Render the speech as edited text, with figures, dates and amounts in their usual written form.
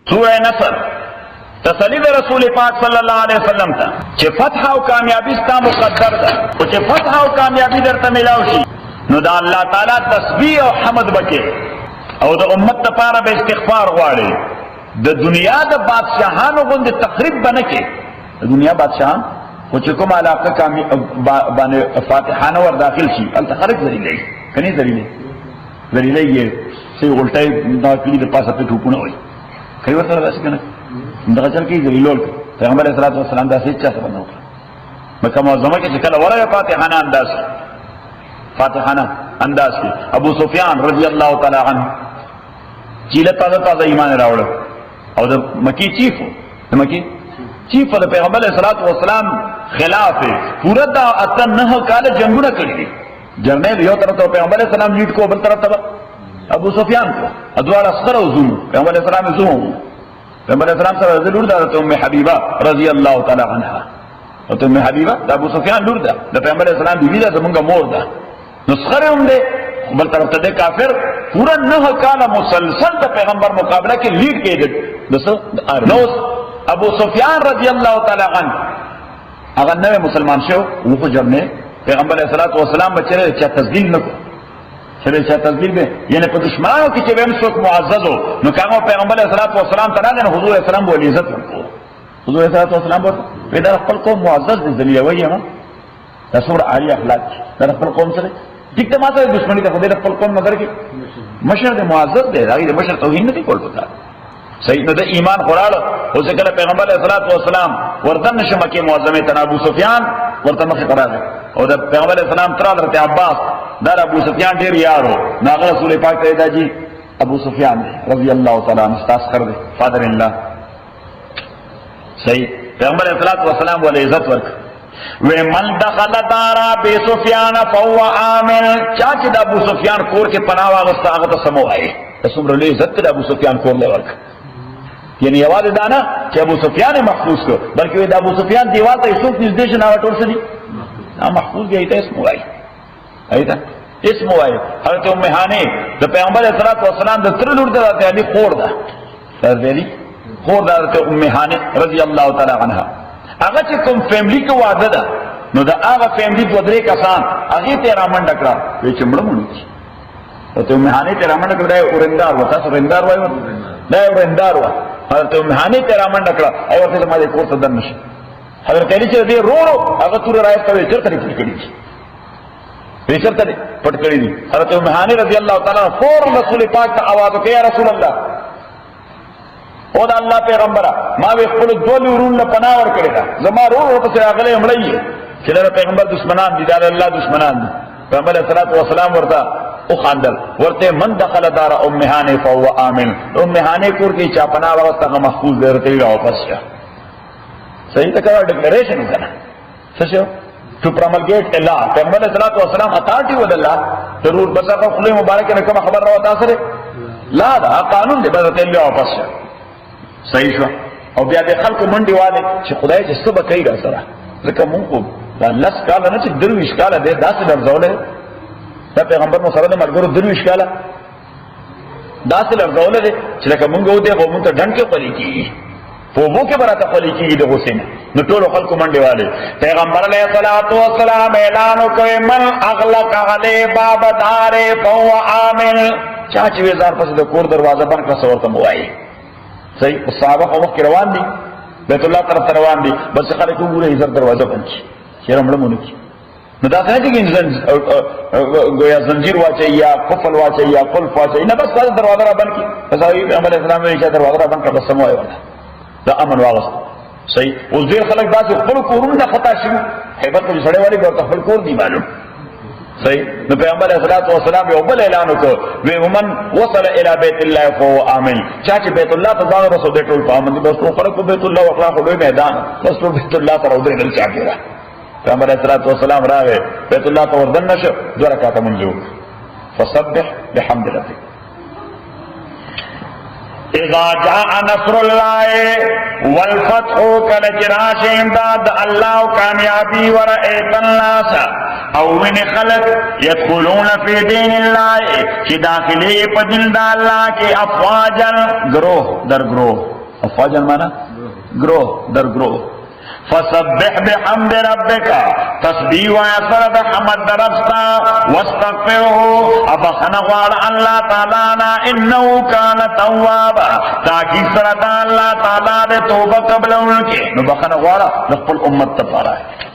سورہ نصر تسلی د رسول پاک صلی الله علیه وسلم ته چې فتح او کامیابی ستا مقدر ده، او چې فتح او کامیابی درته ملاو شي نو دا الله تعالی تسبیح او حمد وکړي او د امت لپاره به استغفار غواړي. د دنیا د بادشاہانو غوندې تقریب بنه کې د دنیا بادشاہان خو چې کوم علاقه باندې فاتحانه ور داخل شي هلته خلک ذلیلې کني ذلیلې یې سي الټای دا کلی د پاسه په ټوپونه وي کوي ورته راځي کنه دغه چل کې ذلیلول پیغمبر صلی الله علیه وسلم دا هیڅ څه باندې وکړه مکه معظمه کې چې کله ورای فاتحانه انداز کې ابو سفیان رضی الله تعالی عنہ چې له تازه ایمان راوړ او د مکی چیف د پیغمبر صلی الله علیه وسلم خلاف پورا دا اتن نه کال جنگونه کړی دي. جرنیل یو طرف ته پیغمبر صلی الله علیه وسلم لیډ کو بل طرف ته ابو سفیان کو ادوار اصغر او زوم پیغمبر صلی الله علیه وسلم پیغمبر صلی الله علیه وسلم سره لور ده ام حبیبه رضی الله تعالی عنها او ام حبیبه د ابو سفیان لور ده د پیغمبر صلی الله علیه وسلم بیبي ده زمونږه مور ده نسخره هم ده بل طرف ته کافر پورا 9 کال مسلسل د پیغمبر مقابله کې لیډ کېده نو ابو سفیان رضی الله تعالی عنہ هغه نوې مسلمان شو وو جرنه پیغمبر علیه الصلاۃ والسلام بچره چې تسلیل نکو چې تسلیل به یعنی په دشمنانو کې چې ویم څوک معزز نو کومه پیغمبر علیه الصلاۃ والسلام تعالی نه حضور اسلام بو عزت ورکړو حضور علیه الصلاۃ والسلام په دا خپل قوم معزز دي ذلیل وایي ما رسول علی اخلاق دا خپل قوم سره دغه ماته دشمنی ته خدای خپل قوم نظر کې مشر دې معزز دی راغی مشر توهین نه دی کول پتا صحیح نو د ایمان قرآن او ذکر پیغمبر علیہ الصلوۃ والسلام وردن شمکه معظمه تن ابو سفیان ورته مخ قرار او د پیغمبر علیہ السلام تر حضرت عباس در ابو سفیان ډیر یارو ناغه رسول پاک ته دا جی ابو سفیان رضی الله تعالی عنہ استاس کړ دے فادر الله صحیح پیغمبر علیہ الصلوۃ والسلام ول عزت ورک و من دخل دار ابي سفيان فهو امن چا چې د ابو سفیان کور کې پناه واغسته هغه ته سموای څومره لوی عزت د ابو سفیان کور له ورک یعنی یواد دانا چې ابو سفیان محفوظ کو بلکې د ابو سفیان دیوال ته څوک نږدې شنه ټول سړي محفوظ دی ته اسم وای ایته اسم وای حضرت ام هانه د پیغمبر صلی الله علیه وسلم د تر لور د علی خور ده درځي خور د ام هانه رضی الله تعالی عنها هغه چې کوم فیملی کې واده ده نو دا هغه فیملی دوه درې کسان هغه ته رامنډ کړه وی چې مړ مونږ ته ام هانه ته رامنډ کړه اورندار وتا سورندار وای دا اورندار وای حضرت امهانی تیرا منډه کړه او ورته ما دې کور ته دن نشي حضرت علی چې دې روړو هغه تور راځي ته چرته پټ کړی دي چرته پټ کړی دي حضرت امهانی رضی الله تعالی فور رسول پاک ته आवाज وکړ یا رسول الله او دا الله پیغمبر ما وی خپل دوه ورون له پناه ور کړی دا زما روړو ته هغه مړی چې دا پیغمبر دشمنان دي دا الله دشمنان دي پیغمبر صلی الله علیه وسلم ورته او خاندل ورته من دخل دار ام هانه فهو امن ام هانه کور کې چا پناه واغسته محفوظ دی ورته واپس شه صحیح تکړه ډیکلریشن وکړه څه شو ټو پرملګیټ الله پیغمبر صلی الله علیه وسلم اتارټي ول الله ضرور بسره خپل مبارک نه کوم خبر راو تاسو لا دا قانون دی به ته واپس شه صحیح شو او بیا د خلکو منډي والے چې خدای دې څه بکای را سره ځکه مونږ دا لس کال نه چې درویش کال دې داسې درځولې دا پیغمبر مو سره د مرګرو درویش کال داسې درځولې چې لکه مونږ ودې غو مونږ ته ډنډ کې پلي کیږي په وو کې براته پلي کیږي د حسین نو ټول خلکو منډي والے پیغمبر علیه الصلاۃ والسلام اعلان وکړ من اغلق علی باب دار فهو امن چا چې وزار پس د کور دروازه بند کړه ورته موای صحیح صحابه خو مخ روان دي بیت الله طرف روان دي بس خلک وګوره یې زر دروازه بند شي چیرې مړ مونږ نو دا څنګه چې گویا زنجیر واچي یا قفل واچي یا قلف واچي نه بس دروازه را بند کی رسول محمد اسلام یې چې دروازه را بند کړه بس سموي ولا دا امن واغست صحیح او ډیر خلک دا چې خپل کورونه خطا شي هیبت په سړی والی ورته خپل کور دی معلوم صحیح نو پیغمبر علیه الصلاۃ والسلام یو بل اعلان وکړ ومن وصل الى بیت الله فهو امن چا چې بیت الله ته ځان رسول دې ټول پامن دي بس خلکو بیت الله واخلا خو میدان بس بیت الله ته ودرې دل چا کېره پیغمبر علیہ الصلوۃ والسلام راغی بیت الله ته وردن نشو دوه رکعات منځو فسبح بحمد ربک اذا جاء نصر الله والفتح كالجراش امداد الله کامیابی ورأیت الناس او من خلق يدخلون في دين الله چې داخلي په دین د الله کې افواجا گروه در گروه अफवाजन माना ग्रोह दर ग्रोह। फसब्बिह बिहम्दि रब्बिका, तस्बीह व असरद हमद दरस्ता, वस्तगफिरहु, अब खनवार अल्लाह ताला ना, इन्नहु कान तव्वाबा, ताकि सरदा अल्लाह ताला दे तौबा कबल उनके नो बखनवार नफल उम्मत तपारा है।